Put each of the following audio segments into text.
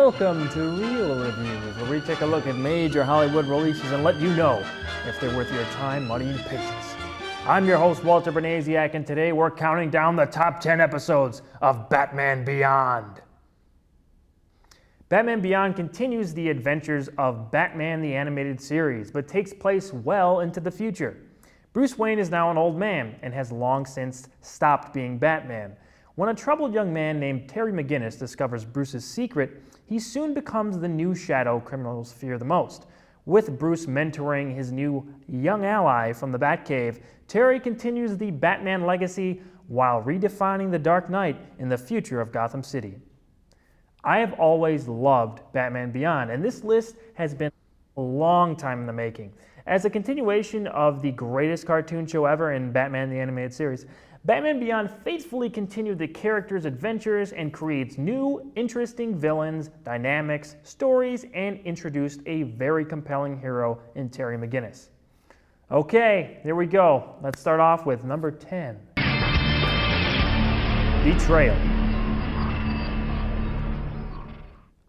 Welcome to Real Reviews, where we take a look at major Hollywood releases and let you know if they're worth your time, money, and patience. I'm your host, Walter Bernasiak, and today we're counting down the top 10 episodes of Batman Beyond. Batman Beyond continues the adventures of Batman the Animated Series, but takes place well into the future. Bruce Wayne is now an old man and has long since stopped being Batman. When a troubled young man named Terry McGinnis discovers Bruce's secret, he soon becomes the new shadow criminals fear the most. With Bruce mentoring his new young ally from the Batcave, Terry continues the Batman legacy while redefining the Dark Knight in the future of Gotham City. I have always loved Batman Beyond, and this list has been a long time in the making. As a continuation of the greatest cartoon show ever in Batman the Animated Series, Batman Beyond faithfully continued the characters' adventures and creates new, interesting villains, dynamics, stories, and introduced a very compelling hero in Terry McGinnis. Okay, here we go. Let's start off with number 10. Betrayal.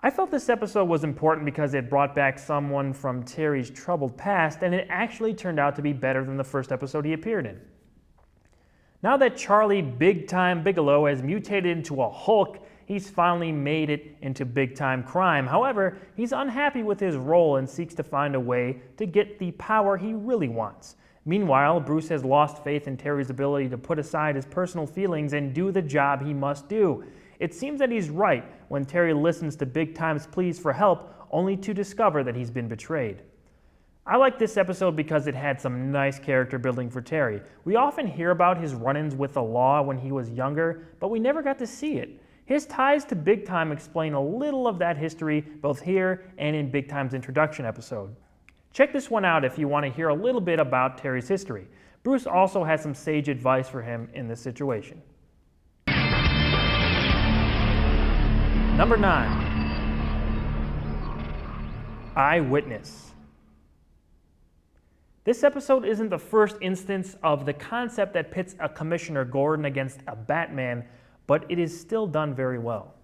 I felt this episode was important because it brought back someone from Terry's troubled past, and it actually turned out to be better than the first episode he appeared in. Now that Charlie Big Time Bigelow has mutated into a Hulk, he's finally made it into big time crime. However, he's unhappy with his role and seeks to find a way to get the power he really wants. Meanwhile, Bruce has lost faith in Terry's ability to put aside his personal feelings and do the job he must do. It seems that he's right when Terry listens to Big Time's pleas for help, only to discover that he's been betrayed. I like this episode because it had some nice character building for Terry. We often hear about his run-ins with the law when he was younger, but we never got to see it. His ties to Big Time explain a little of that history both here and in Big Time's introduction episode. Check this one out if you want to hear a little bit about Terry's history. Bruce also has some sage advice for him in this situation. Number 9. Eyewitness. This episode isn't the first instance of the concept that pits a Commissioner Gordon against a Batman, but it is still done very well.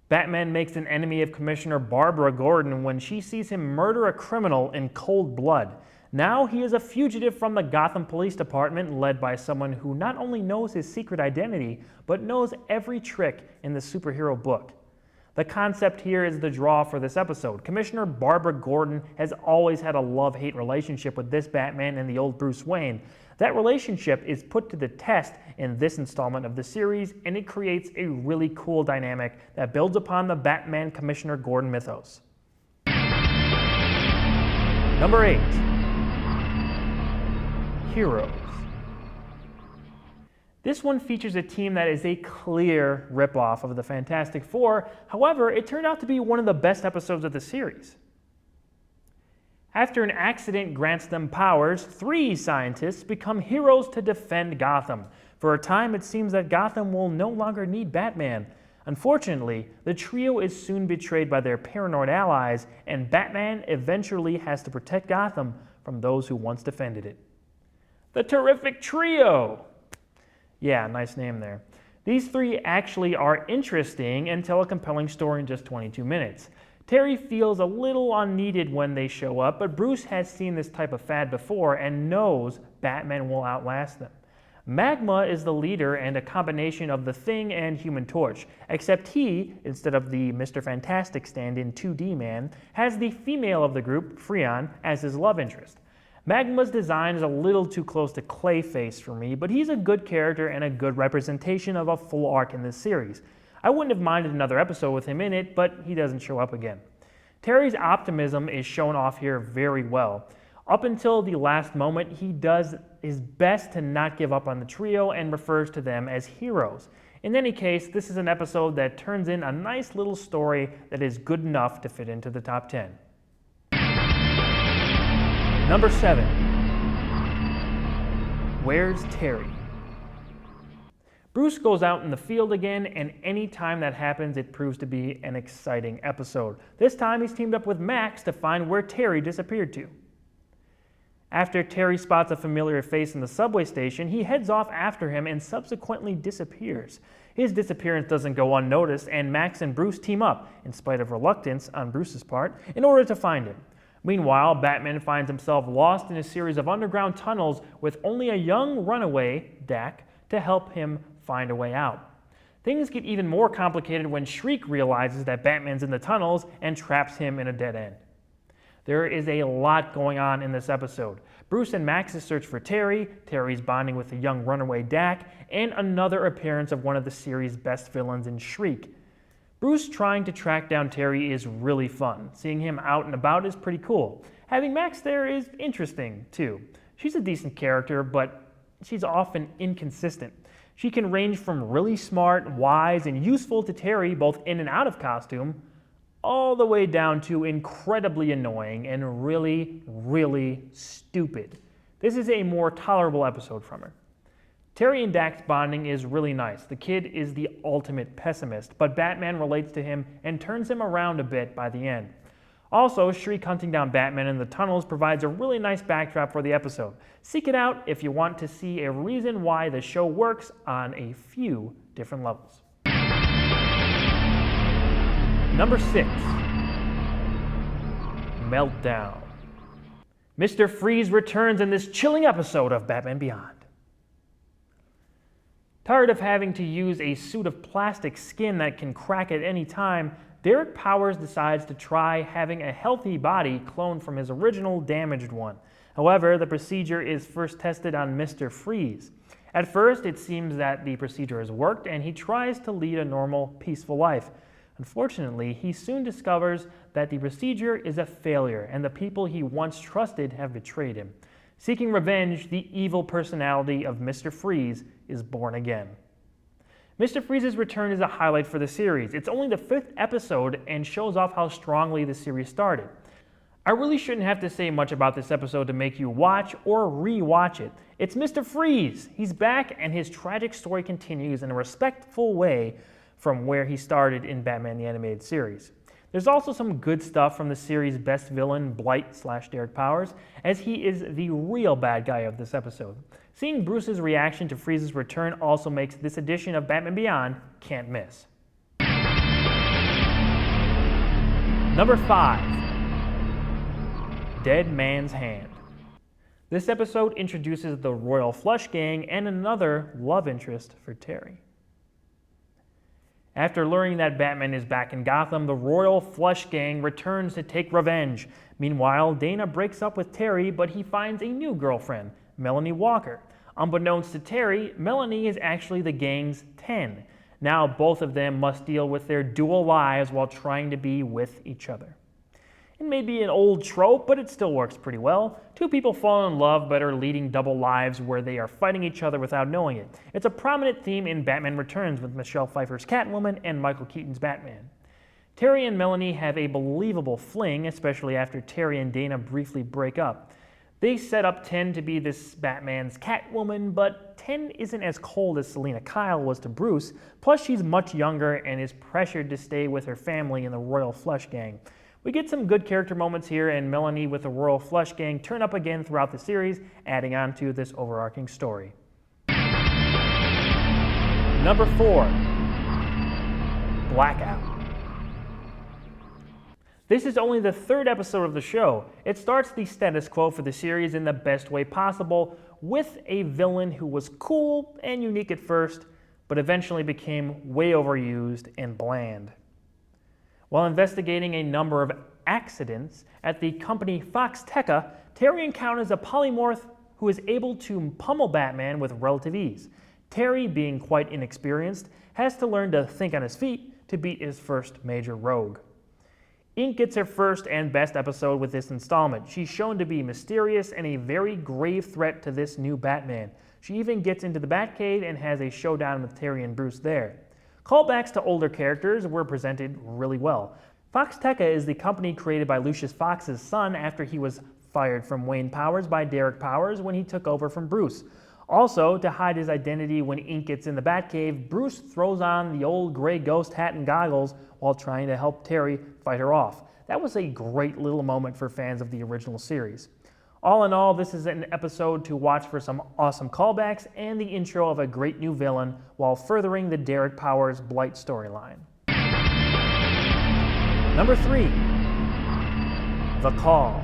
Batman makes an enemy of Commissioner Barbara Gordon when she sees him murder a criminal in cold blood. Now he is a fugitive from the Gotham Police Department, led by someone who not only knows his secret identity, but knows every trick in the superhero book. The concept here is the draw for this episode. Commissioner Barbara Gordon has always had a love-hate relationship with this Batman and the old Bruce Wayne. That relationship is put to the test in this installment of the series, and it creates a really cool dynamic that builds upon the Batman Commissioner Gordon mythos. Number 8. Heroes. This one features a team that is a clear ripoff of the Fantastic Four. However, it turned out to be one of the best episodes of the series. After an accident grants them powers, 3 scientists become heroes to defend Gotham. For a time, it seems that Gotham will no longer need Batman. Unfortunately, the trio is soon betrayed by their paranoid allies, and Batman eventually has to protect Gotham from those who once defended it. The Terrific Trio! Yeah, nice name there. These 3 actually are interesting and tell a compelling story in just 22 minutes. Terry feels a little unneeded when they show up, but Bruce has seen this type of fad before and knows Batman will outlast them. Magma is the leader and a combination of the Thing and Human Torch, except he, instead of the Mr. Fantastic stand-in 2D man, has the female of the group, Freon, as his love interest. Magma's design is a little too close to Clayface for me, but he's a good character and a good representation of a full arc in this series. I wouldn't have minded another episode with him in it, but he doesn't show up again. Terry's optimism is shown off here very well. Up until the last moment, he does his best to not give up on the trio and refers to them as heroes. In any case, this is an episode that turns in a nice little story that is good enough to fit into the top 10. Number 7. Where's Terry? Bruce goes out in the field again, and any time that happens, it proves to be an exciting episode. This time, he's teamed up with Max to find where Terry disappeared to. After Terry spots a familiar face in the subway station, he heads off after him and subsequently disappears. His disappearance doesn't go unnoticed, and Max and Bruce team up, in spite of reluctance on Bruce's part, in order to find him. Meanwhile, Batman finds himself lost in a series of underground tunnels with only a young runaway, Dak, to help him find a way out. Things get even more complicated when Shriek realizes that Batman's in the tunnels and traps him in a dead end. There is a lot going on in this episode. Bruce and Max's search for Terry, Terry's bonding with the young runaway Dak, and another appearance of one of the series' best villains in Shriek. Bruce trying to track down Terry is really fun. Seeing him out and about is pretty cool. Having Max there is interesting, too. She's a decent character, but she's often inconsistent. She can range from really smart, wise, and useful to Terry, both in and out of costume, all the way down to incredibly annoying and really, really stupid. This is a more tolerable episode from her. Terry and Dak's bonding is really nice. The kid is the ultimate pessimist, but Batman relates to him and turns him around a bit by the end. Also, Shriek hunting down Batman in the tunnels provides a really nice backdrop for the episode. Seek it out if you want to see a reason why the show works on a few different levels. Number 6. Meltdown. Mr. Freeze returns in this chilling episode of Batman Beyond. Tired of having to use a suit of plastic skin that can crack at any time, Derek Powers decides to try having a healthy body cloned from his original damaged one. However, the procedure is first tested on Mr. Freeze. At first, it seems that the procedure has worked and he tries to lead a normal, peaceful life. Unfortunately, he soon discovers that the procedure is a failure and the people he once trusted have betrayed him. Seeking revenge, the evil personality of Mr. Freeze is born again. Mr. Freeze's return is a highlight for the series. It's only the 5th episode and shows off how strongly the series started. I really shouldn't have to say much about this episode to make you watch or re-watch it. It's Mr. Freeze. He's back and his tragic story continues in a respectful way from where he started in Batman the Animated Series. There's also some good stuff from the series' best villain, Blight/Derek Powers, as he is the real bad guy of this episode. Seeing Bruce's reaction to Freeze's return also makes this edition of Batman Beyond can't miss. Number 5. Dead Man's Hand. This episode introduces the Royal Flush Gang and another love interest for Terry. After learning that Batman is back in Gotham, the Royal Flush Gang returns to take revenge. Meanwhile, Dana breaks up with Terry, but he finds a new girlfriend, Melanie Walker. Unbeknownst to Terry, Melanie is actually the gang's 10. Now both of them must deal with their dual lives while trying to be with each other. It may be an old trope, but it still works pretty well. Two people fall in love but are leading double lives where they are fighting each other without knowing it. It's a prominent theme in Batman Returns with Michelle Pfeiffer's Catwoman and Michael Keaton's Batman. Terry and Melanie have a believable fling, especially after Terry and Dana briefly break up. They set up 10 to be this Batman's Catwoman, but 10 isn't as cold as Selina Kyle was to Bruce, plus she's much younger and is pressured to stay with her family in the Royal Flush Gang. We get some good character moments here, and Melanie with the Royal Flush Gang turn up again throughout the series, adding on to this overarching story. Number 4. Blackout. This is only the 3rd episode of the show. It starts the status quo for the series in the best way possible, with a villain who was cool and unique at first, but eventually became way overused and bland. While investigating a number of accidents at the company Foxteca, Terry encounters a polymorph who is able to pummel Batman with relative ease. Terry, being quite inexperienced, has to learn to think on his feet to beat his first major rogue. Ink gets her first and best episode with this installment. She's shown to be mysterious and a very grave threat to this new Batman. She even gets into the Batcave and has a showdown with Terry and Bruce there. Callbacks to older characters were presented really well. Foxteca is the company created by Lucius Fox's son after he was fired from Wayne Powers by Derek Powers when he took over from Bruce. Also, to hide his identity when Ink gets in the Batcave, Bruce throws on the old gray ghost hat and goggles while trying to help Terry fight her off. That was a great little moment for fans of the original series. All in all, this is an episode to watch for some awesome callbacks and the intro of a great new villain while furthering the Derek Powers Blight storyline. Number 3, The Call.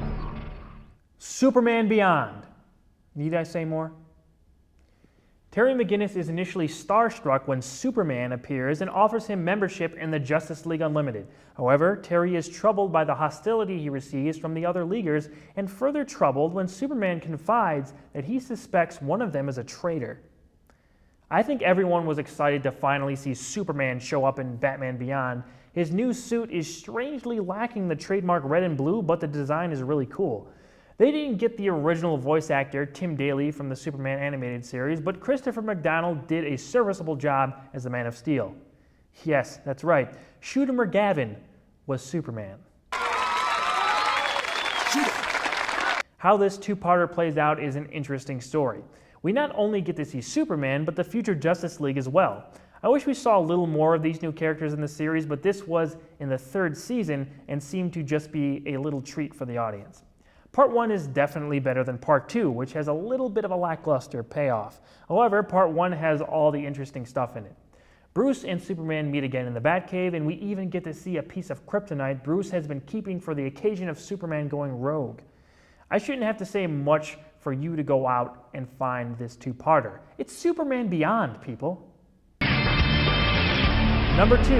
Superman Beyond. Need I say more? Terry McGinnis is initially starstruck when Superman appears and offers him membership in the Justice League Unlimited. However, Terry is troubled by the hostility he receives from the other Leaguers, and further troubled when Superman confides that he suspects one of them is a traitor. I think everyone was excited to finally see Superman show up in Batman Beyond. His new suit is strangely lacking the trademark red and blue, but the design is really cool. They didn't get the original voice actor, Tim Daly, from the Superman animated series, but Christopher McDonald did a serviceable job as the Man of Steel. Yes, that's right. Shooter McGavin was Superman. How this two-parter plays out is an interesting story. We not only get to see Superman, but the future Justice League as well. I wish we saw a little more of these new characters in the series, but this was in the 3rd season and seemed to just be a little treat for the audience. Part 1 is definitely better than Part 2, which has a little bit of a lackluster payoff. However, Part 1 has all the interesting stuff in it. Bruce and Superman meet again in the Batcave, and we even get to see a piece of kryptonite Bruce has been keeping for the occasion of Superman going rogue. I shouldn't have to say much for you to go out and find this two-parter. It's Superman Beyond, people. Number 2,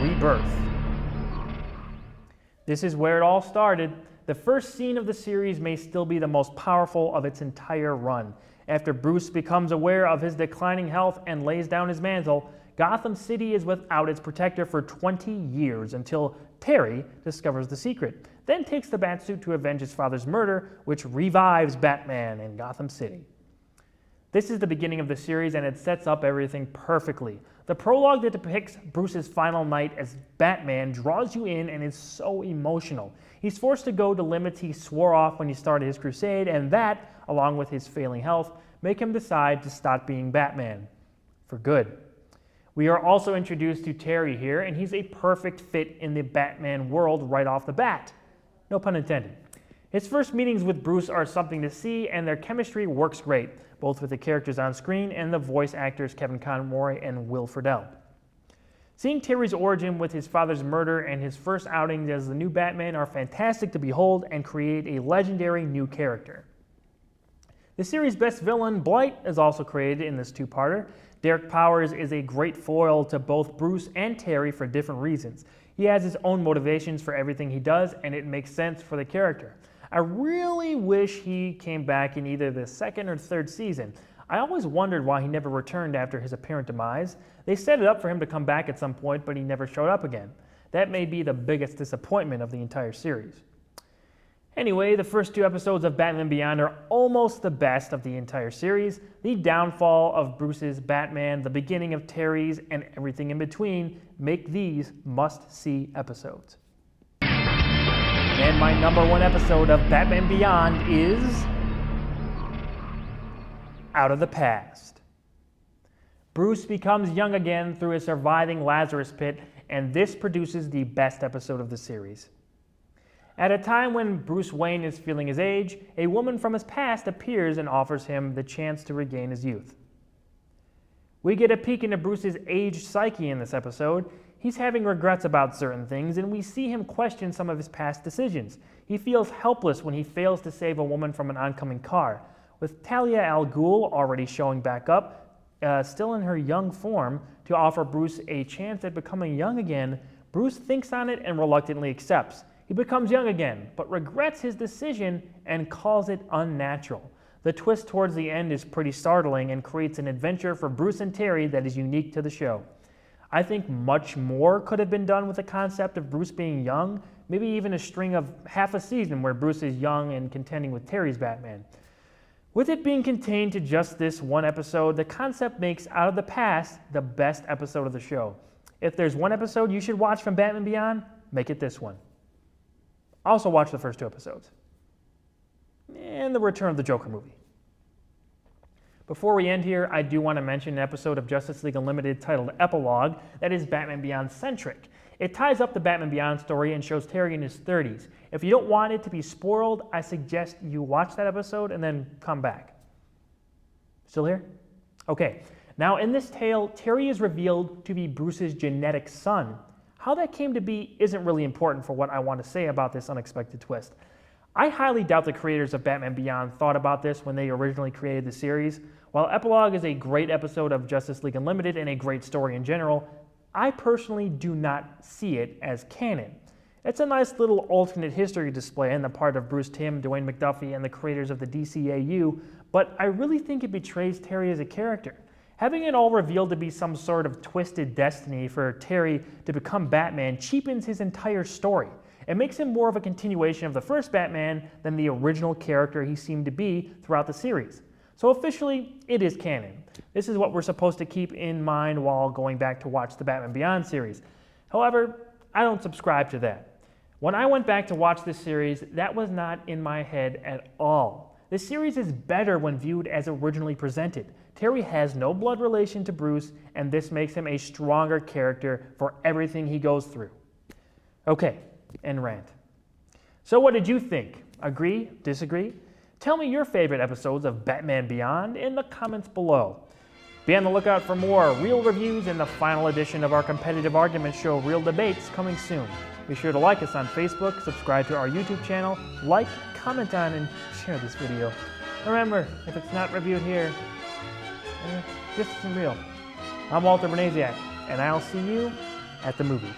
Rebirth. This is where it all started. The first scene of the series may still be the most powerful of its entire run. After Bruce becomes aware of his declining health and lays down his mantle, Gotham City is without its protector for 20 years until Terry discovers the secret, then takes the Batsuit to avenge his father's murder, which revives Batman in Gotham City. This is the beginning of the series, and it sets up everything perfectly. The prologue that depicts Bruce's final night as Batman draws you in and is so emotional. He's forced to go to limits he swore off when he started his crusade, and that, along with his failing health, make him decide to stop being Batman. For good. We are also introduced to Terry here, and he's a perfect fit in the Batman world right off the bat. No pun intended. His first meetings with Bruce are something to see, and their chemistry works great, both with the characters on screen and the voice actors Kevin Conroy and Will Friedle. Seeing Terry's origin with his father's murder and his first outings as the new Batman are fantastic to behold and create a legendary new character. The series' best villain, Blight, is also created in this two-parter. Derek Powers is a great foil to both Bruce and Terry for different reasons. He has his own motivations for everything he does, and it makes sense for the character. I really wish he came back in either the 2nd or 3rd season. I always wondered why he never returned after his apparent demise. They set it up for him to come back at some point, but he never showed up again. That may be the biggest disappointment of the entire series. Anyway, the first 2 episodes of Batman Beyond are almost the best of the entire series. The downfall of Bruce's Batman, the beginning of Terry's, and everything in between make these must-see episodes. And my number 1 episode of Batman Beyond is Out of the Past. Bruce becomes young again through a surviving Lazarus pit, and this produces the best episode of the series. At a time when Bruce Wayne is feeling his age, a woman from his past appears and offers him the chance to regain his youth. We get a peek into Bruce's aged psyche in this episode. He's having regrets about certain things, and we see him question some of his past decisions. He feels helpless when he fails to save a woman from an oncoming car. With Talia al Ghul already showing back up, still in her young form, to offer Bruce a chance at becoming young again, Bruce thinks on it and reluctantly accepts. He becomes young again, but regrets his decision and calls it unnatural. The twist towards the end is pretty startling and creates an adventure for Bruce and Terry that is unique to the show. I think much more could have been done with the concept of Bruce being young, maybe even a string of half a season where Bruce is young and contending with Terry's Batman. With it being contained to just this 1 episode, the concept makes Out of the Past the best episode of the show. If there's 1 episode you should watch from Batman Beyond, make it this one. Also watch the first 2 episodes. And the Return of the Joker movie. Before we end here, I do want to mention an episode of Justice League Unlimited titled Epilogue that is Batman Beyond centric. It ties up the Batman Beyond story and shows Terry in his 30s. If you don't want it to be spoiled, I suggest you watch that episode and then come back. Still here? Okay. Now, in this tale, Terry is revealed to be Bruce's genetic son. How that came to be isn't really important for what I want to say about this unexpected twist. I highly doubt the creators of Batman Beyond thought about this when they originally created the series. While Epilogue is a great episode of Justice League Unlimited and a great story in general, I personally do not see it as canon. It's a nice little alternate history display on the part of Bruce Timm, Dwayne McDuffie, and the creators of the DCAU, but I really think it betrays Terry as a character. Having it all revealed to be some sort of twisted destiny for Terry to become Batman cheapens his entire story. It makes him more of a continuation of the first Batman than the original character he seemed to be throughout the series. So officially, it is canon. This is what we're supposed to keep in mind while going back to watch the Batman Beyond series. However, I don't subscribe to that. When I went back to watch this series, that was not in my head at all. The series is better when viewed as originally presented. Terry has no blood relation to Bruce, and this makes him a stronger character for everything he goes through. Okay, end rant. So what did you think? Agree? Disagree? Tell me your favorite episodes of Batman Beyond in the comments below. Be on the lookout for more real reviews in the final edition of our competitive argument show, Real Debates, coming soon. Be sure to like us on Facebook, subscribe to our YouTube channel, like, comment on, and share this video. Remember, if it's not reviewed here, this isn't real. I'm Walter Bernaziak, and I'll see you at the movies.